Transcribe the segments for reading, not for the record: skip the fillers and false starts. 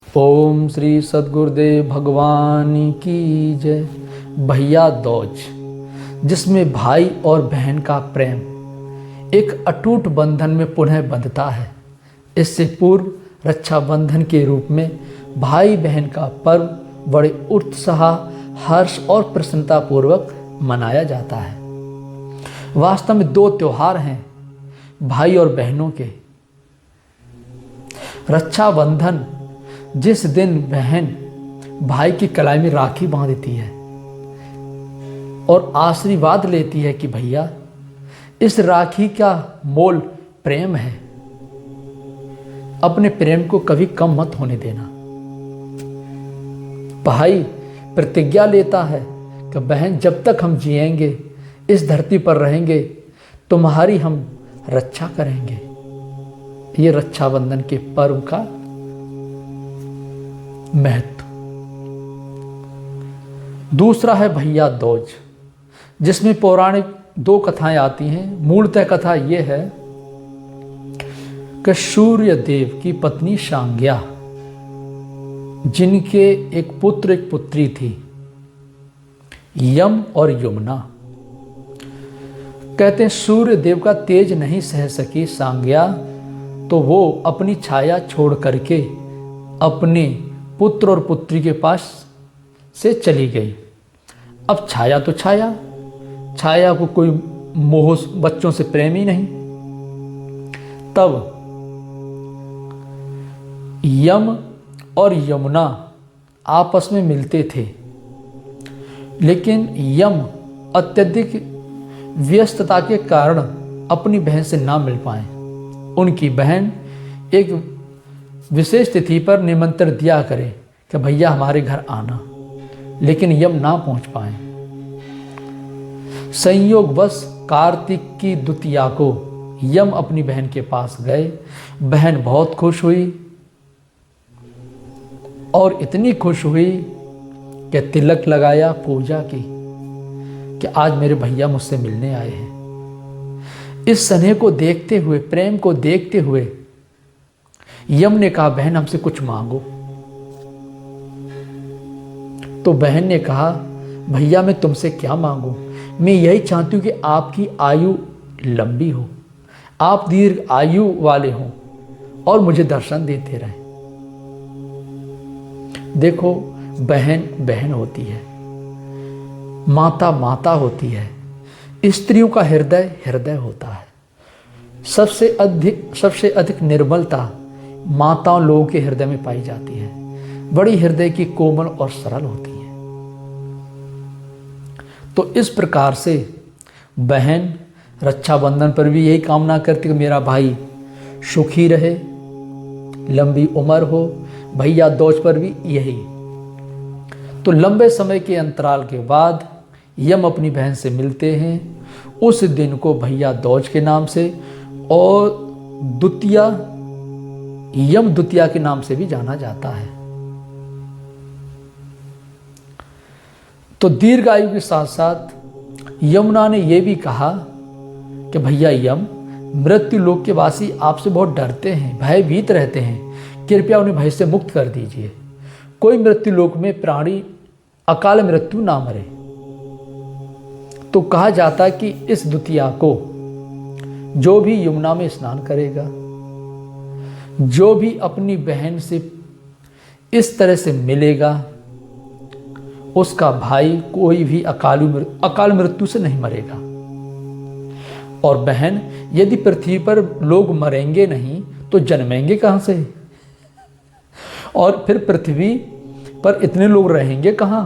ओम श्री सद्गुरुदेव भगवान की जय। भैया दूज, जिसमें भाई और बहन का प्रेम एक अटूट बंधन में पुनः बंधता है। इससे पूर्व रक्षाबंधन के रूप में भाई बहन का पर्व बड़े उत्साह, हर्ष और प्रसन्नता पूर्वक मनाया जाता है। वास्तव में दो त्योहार हैं भाई और बहनों के। रक्षाबंधन, जिस दिन बहन भाई की कलाई में राखी बांधती है और आशीर्वाद लेती है कि भैया, इस राखी का मोल प्रेम है, अपने प्रेम को कभी कम मत होने देना। भाई प्रतिज्ञा लेता है कि बहन, जब तक हम जिएंगे, इस धरती पर रहेंगे, तुम्हारी हम रक्षा करेंगे। ये रक्षाबंधन के पर्व का महत्व। दूसरा है भैया दूज, जिसमें पौराणिक दो कथाएं आती हैं। मूलतः कथा यह है कि सूर्य देव की पत्नी सांज्ञा, जिनके एक पुत्र एक पुत्री थी, यम और यमुना। कहते हैं सूर्य देव का तेज नहीं सह सकी सांज्ञा, तो वो अपनी छाया छोड़ करके अपने पुत्र और पुत्री के पास से चली गई। अब छाया तो छाया को कोई मोह, बच्चों से प्रेम ही नहीं। तब यम और यमुना आपस में मिलते थे, लेकिन यम अत्यधिक व्यस्तता के कारण अपनी बहन से ना मिल पाए। उनकी बहन एक विशेष तिथि पर निमंत्रण दिया करे कि भैया हमारे घर आना, लेकिन यम ना पहुंच पाए। संयोगवश कार्तिक की द्वितीया को यम अपनी बहन के पास गए। बहन बहुत खुश हुई और इतनी खुश हुई कि तिलक लगाया, पूजा की कि आज मेरे भैया मुझसे मिलने आए हैं। इस स्नेह को देखते हुए, प्रेम को देखते हुए यम ने कहा, बहन हमसे कुछ मांगो। तो बहन ने कहा, भैया मैं तुमसे क्या मांगू, मैं यही चाहती हूं कि आपकी आयु लंबी हो, आप दीर्घ आयु वाले हों और मुझे दर्शन देते रहें। देखो, बहन बहन होती है, माता माता होती है, स्त्रियों का हृदय हृदय होता है। सबसे अधिक निर्मलता माताओं लोगों के हृदय में पाई जाती है। बड़ी हृदय की कोमल और सरल होती है। तो इस प्रकार से बहन रक्षाबंधन पर भी यही कामना करती कि मेरा भाई सुखी रहे, लंबी उम्र हो। भैया दूज पर भी यही। तो लंबे समय के अंतराल के बाद यम अपनी बहन से मिलते हैं। उस दिन को भैया दूज के नाम से और द्वितीया, यम द्वितीया के नाम से भी जाना जाता है। तो दीर्घ आयु के साथ साथ यमुना ने यह भी कहा कि भैया यम, मृत्यु लोक के वासी आपसे बहुत डरते हैं, भयभीत रहते हैं, कृपया उन्हें भय से मुक्त कर दीजिए। कोई मृत्यु लोक में प्राणी अकाल मृत्यु ना मरे। तो कहा जाता है कि इस द्वितीया को जो भी यमुना में स्नान करेगा, जो भी अपनी बहन से इस तरह से मिलेगा, उसका भाई कोई भी अकाल मृत्यु से नहीं मरेगा। और बहन, यदि पृथ्वी पर लोग मरेंगे नहीं तो जन्मेंगे कहां से? और फिर पृथ्वी पर इतने लोग रहेंगे कहां?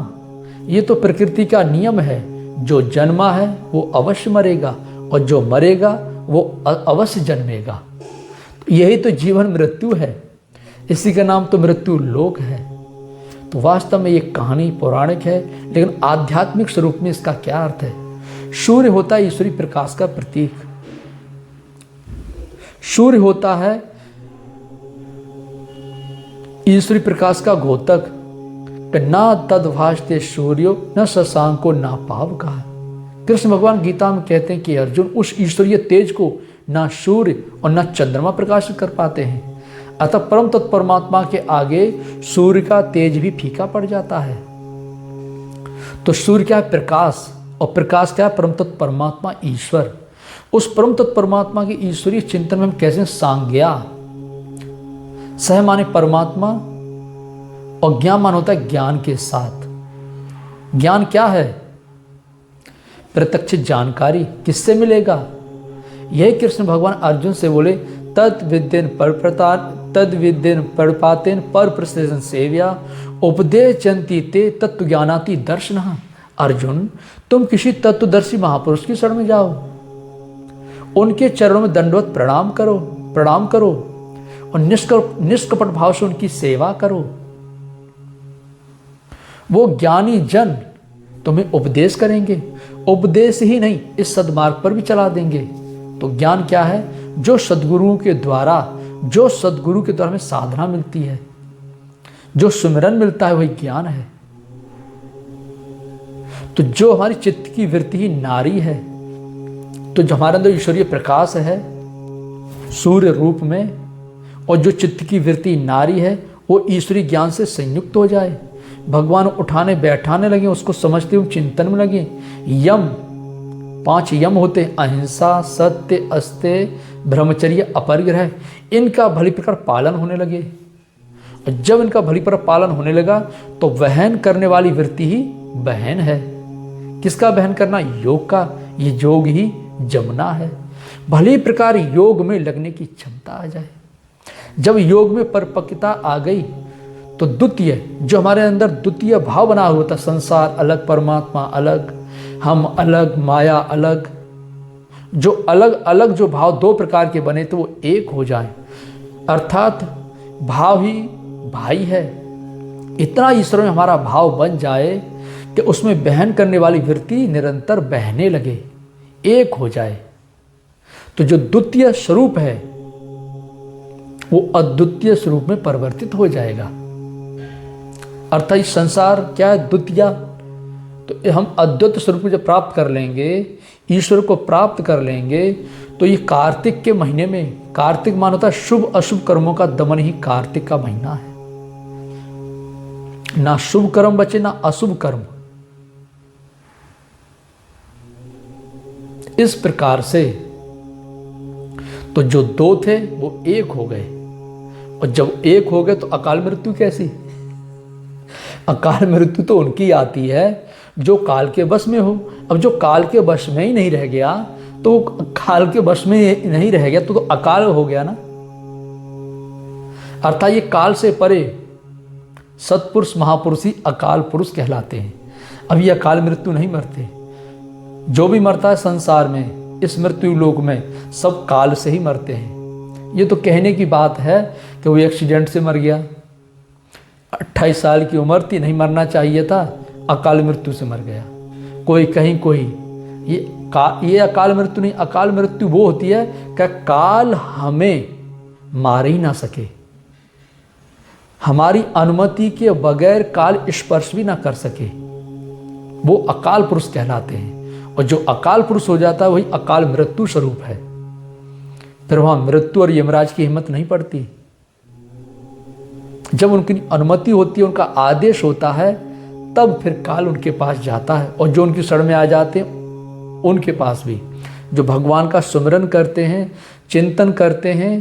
ये तो प्रकृति का नियम है। जो जन्मा है वो अवश्य मरेगा और जो मरेगा वो अवश्य जन्मेगा। यही तो जीवन मृत्यु है, इसी का नाम तो मृत्यु लोक है। तो वास्तव में ये कहानी पौराणिक है, लेकिन आध्यात्मिक स्वरूप में इसका क्या अर्थ है? सूर्य होता है ईश्वरीय प्रकाश का प्रतीक। सूर्य होता है ईश्वरीय प्रकाश का घोतक। ना तद भाषते सूर्यो न शशांको ना पाव का। कृष्ण भगवान गीता में कहते हैं कि अर्जुन, उस ईश्वरीय तेज को ना सूर्य और ना चंद्रमा प्रकाशित कर पाते हैं। अतः परम तत्व परमात्मा के आगे सूर्य का तेज भी फीका पड़ जाता है। तो सूर्य क्या है? प्रकाश। और प्रकाश क्या है? परम तत्व परमात्मा ईश्वर। उस परम तत्व परमात्मा के ईश्वरीय चिंतन में हम कैसे सांज्ञा, सह माने परमात्मा, और ज्ञान मान होता है ज्ञान के साथ। ज्ञान क्या है? प्रत्यक्ष जानकारी। किससे मिलेगा? यही कृष्ण भगवान अर्जुन से बोले, तद विद्यन परपातेन पर प्रसेशन सेव्या उपदेशंति ते तत्व ज्ञानाति दर्शन। अर्जुन, तुम किसी तत्वदर्शी महापुरुष की शरण में जाओ, उनके चरणों में दंडवत प्रणाम करो और निष्कपट भाव से उनकी सेवा करो। वो ज्ञानी जन तुम्हें उपदेश करेंगे, उपदेश ही नहीं इस सद्मार्ग पर भी चला देंगे। तो ज्ञान क्या है? जो सद्गुरु के द्वारा हमें साधना मिलती है, जो सुमिरन मिलता है, वही ज्ञान है। तो जो हमारी चित्त की वृत्ति ही नारी है, तो जो हमारे अंदर ईश्वरीय प्रकाश है सूर्य रूप में, और जो चित्त की वृत्ति नारी है वो ईश्वरीय ज्ञान से संयुक्त हो जाए, भगवान उठाने बैठाने लगे, उसको समझते हुए चिंतन में लगे। यम, 5 यम होते हैं, अहिंसा, सत्य, अस्तेय, ब्रह्मचर्य, अपरिग्रह। इनका भली प्रकार पालन होने लगे। और जब इनका भली प्रकार पालन होने लगा तो वहन करने वाली वृत्ति ही बहन है। किसका बहन करना? योग का। ये योग ही जमुना है। भली प्रकार योग में लगने की क्षमता आ जाए। जब योग में परिपक्वता आ गई तो द्वितीय, जो हमारे अंदर द्वितीय भाव बना हुआ था, संसार अलग, परमात्मा अलग, हम अलग, माया अलग, जो अलग अलग जो भाव 2 प्रकार के बने तो वो एक हो जाए। अर्थात भाव ही भाई है। इतना ईश्वर में हमारा भाव बन जाए कि उसमें बहन करने वाली वृत्ति निरंतर बहने लगे, एक हो जाए। तो जो द्वितीय स्वरूप है वो अद्वितीय स्वरूप में परिवर्तित हो जाएगा। अर्थात इस संसार क्या है? द्वितीय। तो हम अद्वैत स्वरूप को जब प्राप्त कर लेंगे, ईश्वर को प्राप्त कर लेंगे, तो ये कार्तिक के महीने में, कार्तिक मान होता है शुभ अशुभ कर्मों का दमन ही कार्तिक का महीना है। ना शुभ कर्म बचे ना अशुभ कर्म। इस प्रकार से तो जो 2 थे वो एक हो गए, और जब एक हो गए तो अकाल मृत्यु कैसी? अकाल मृत्यु तो उनकी आती है जो काल के वश में हो। अब जो काल के वश में ही नहीं रह गया तो काल के वश में नहीं रह गया तो अकाल हो गया ना। अर्थात ये काल से परे सत्पुरुष महापुरुष ही अकाल पुरुष कहलाते हैं। अब ये अकाल मृत्यु नहीं मरते। जो भी मरता है संसार में, इस मृत्यु लोक में, सब काल से ही मरते हैं। ये तो कहने की बात है कि वो एक्सीडेंट से मर गया, 28 साल की उम्र थी, नहीं मरना चाहिए था, अकाल मृत्यु से मर गया। कोई कहीं कोई, ये अकाल मृत्यु नहीं। अकाल मृत्यु वो होती है कि काल हमें मार ही ना सके, हमारी अनुमति के बगैर काल स्पर्श भी ना कर सके, वो अकाल पुरुष कहलाते हैं। और जो अकाल पुरुष हो जाता है वही अकाल मृत्यु स्वरूप है। फिर वहां मृत्यु और यमराज की हिम्मत नहीं पड़ती। जब उनकी अनुमति होती है, उनका आदेश होता है, तब फिर काल उनके पास जाता है। और जो उनकी शरण में आ जाते हैं उनके पास भी, जो भगवान का सुमिरन करते हैं, चिंतन करते हैं,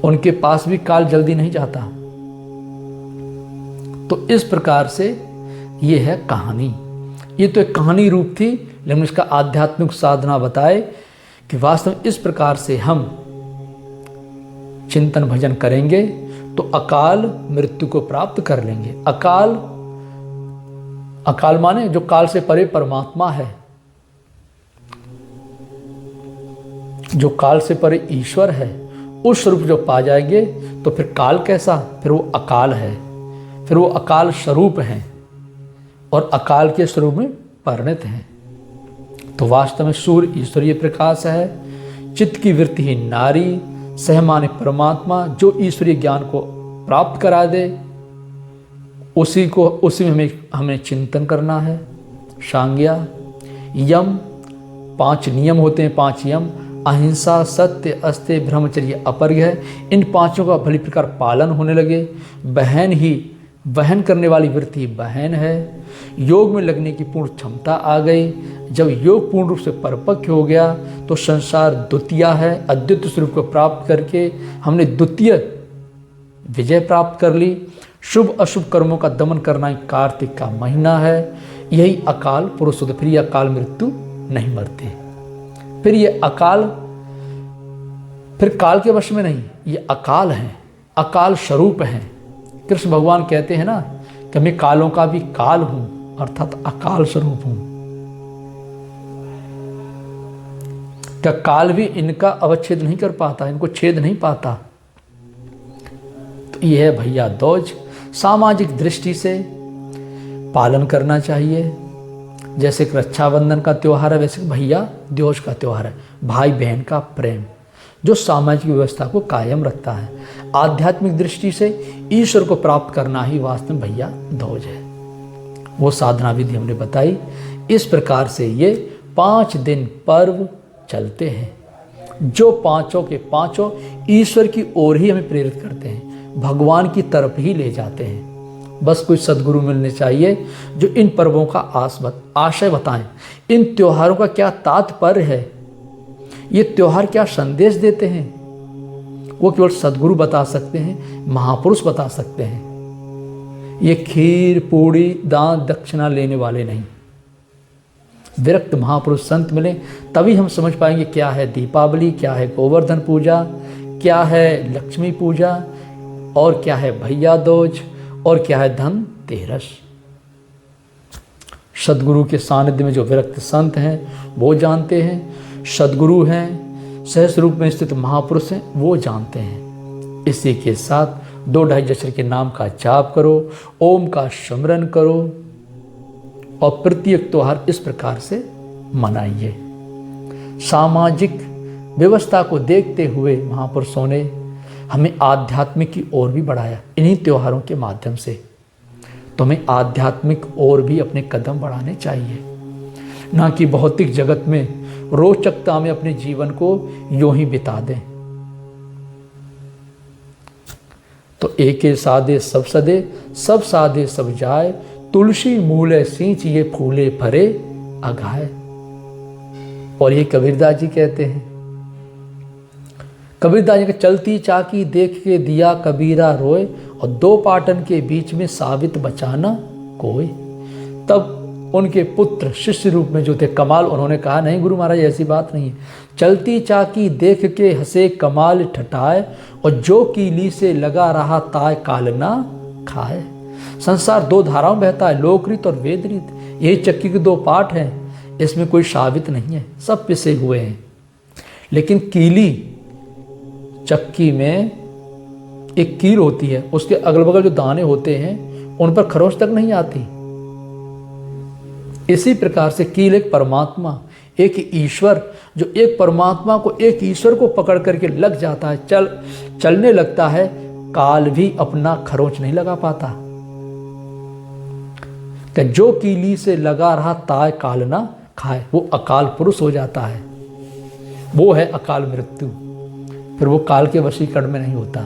उनके पास भी काल जल्दी नहीं जाता। तो इस प्रकार से ये है कहानी। ये तो एक कहानी रूप थी, लेकिन इसका आध्यात्मिक साधना बताए कि वास्तव में इस प्रकार से हम चिंतन भजन करेंगे तो अकाल मृत्यु को प्राप्त कर लेंगे। अकाल, अकाल माने जो काल से परे परमात्मा है, जो काल से परे ईश्वर है, उस स्वरूप जो पा जाएंगे तो फिर काल कैसा? फिर वो अकाल है, फिर वो अकाल स्वरूप है और अकाल के स्वरूप में परिणत हैं। तो वास्तव में सूर्य ईश्वरीय प्रकाश है, चित्त की वृत्ति ही नारी, सहमाने परमात्मा, जो ईश्वरीय ज्ञान को प्राप्त करा दे, उसी में हमें चिंतन करना है। सांज्ञा, यम, 5 नियम होते हैं, 5 यम, अहिंसा, सत्य, अस्त्य, ब्रह्मचर्य, अपरिग्रह, इन पांचों का भली प्रकार पालन होने लगे। बहन ही वहन करने वाली वृत्ति बहन है। योग में लगने की पूर्ण क्षमता आ गई। जब योग पूर्ण रूप से परिपक्व हो गया तो संसार द्वितीय है। अद्वितीय स्वरूप को प्राप्त करके हमने द्वितीय विजय प्राप्त कर ली। शुभ अशुभ कर्मों का दमन करना कार्तिक का महीना है। यही अकाल पुरुष होते, फिर ये अकाल मृत्यु नहीं मरते। फिर ये अकाल फिर काल के वश में नहीं, ये अकाल है, अकाल स्वरूप है। कृष्ण भगवान कहते हैं ना कि मैं कालों का भी काल हूं, अर्थात अकाल स्वरूप हूं। क्या काल भी इनका अवच्छेद नहीं कर पाता, इनको छेद नहीं पाता। तो यह है भैया दूज। सामाजिक दृष्टि से पालन करना चाहिए। जैसे कि रक्षाबंधन का त्यौहार है, वैसे भैया दूज का त्यौहार है। भाई बहन का प्रेम जो सामाजिक व्यवस्था को कायम रखता है। आध्यात्मिक दृष्टि से ईश्वर को प्राप्त करना ही वास्तव में भैया दूज है। वो साधना विधि हमने बताई। इस प्रकार से ये 5 दिन पर्व चलते हैं, जो पांचों के पांचों ईश्वर की ओर ही हमें प्रेरित करते हैं, भगवान की तरफ ही ले जाते हैं। बस कोई सद्गुरु मिलने चाहिए जो इन पर्वों का आशय बताएं। इन त्योहारों का क्या तात्पर्य है, ये त्योहार क्या संदेश देते हैं, वो केवल सद्गुरु बता सकते हैं, महापुरुष बता सकते हैं। ये खीर पूड़ी दान दक्षिणा लेने वाले नहीं। विरक्त महापुरुष संत मिले तभी हम समझ पाएंगे क्या है दीपावली, क्या है गोवर्धन पूजा, क्या है लक्ष्मी पूजा, और क्या है भैया दूज, और क्या है धनतेरस। सद्गुरु के सानिध्य में जो विरक्त संत हैं वो जानते हैं, सद्गुरु हैं, सहस्र रूप में स्थित महापुरुष हैं, वो जानते हैं। इसी के साथ 2-2.5 अक्षर के नाम का जाप करो, ओम का स्मरण करो और प्रत्येक त्योहार इस प्रकार से मनाइए। सामाजिक व्यवस्था को देखते हुए महापुरुषों ने हमें आध्यात्मिक की ओर भी बढ़ाया इन्हीं त्योहारों के माध्यम से। तो हमें आध्यात्मिक ओर भी अपने कदम बढ़ाने चाहिए, ना कि भौतिक जगत में रोचकता में अपने जीवन को यूं ही बिता दें। तो एके साधे सब सदे, सब साधे सब जाए, तुलसी मूले सींचिए फूले फरे अघाए। और ये कबीरदास जी कहते हैं। कबीरदास जी के चलती चाकी देख के दिया कबीरा रोए, और 2 पाटन के बीच में साबित बचाना कोई। तब उनके पुत्र शिष्य रूप में जो थे कमाल, उन्होंने कहा नहीं गुरु महाराज ऐसी बात नहीं है। चलती चाकी देख के हंसे कमाल ठठाए, और जो कीली से लगा रहा ताय काल ना खाए। संसार 2 धाराओं में बहता है, लोकरीत और वेदरीत। यही चक्की के 2 पार्ट हैं, इसमें कोई साबित नहीं है, सब पिसे हुए हैं। लेकिन कीली चक्की में एक कील होती है, उसके अगल बगल जो दाने होते हैं उन पर खरोंच तक नहीं आती। इसी प्रकार से कील एक परमात्मा, एक ईश्वर, जो एक परमात्मा को, एक ईश्वर को पकड़ करके लग जाता है, चलने लगता है, काल भी अपना खरोंच नहीं लगा पाता। कि जो कीली से लगा रहा ताय काल ना खाए, वो अकाल पुरुष हो जाता है। वो है अकाल मृत्यु, फिर वो काल के वशीकरण में नहीं होता।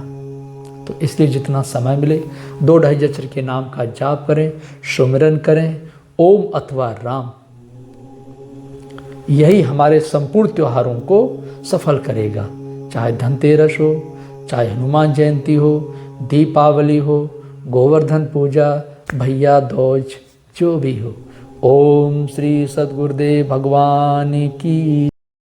तो इसलिए जितना समय मिले 2-2.5 अक्षर के नाम का जाप करें, सुमिरन करें, ओम अथवा राम। यही हमारे संपूर्ण त्योहारों को सफल करेगा। चाहे धनतेरस हो, चाहे हनुमान जयंती हो, दीपावली हो, गोवर्धन पूजा, भैया दूज, जो भी हो। ओम श्री सद्गुरुदेव भगवान की।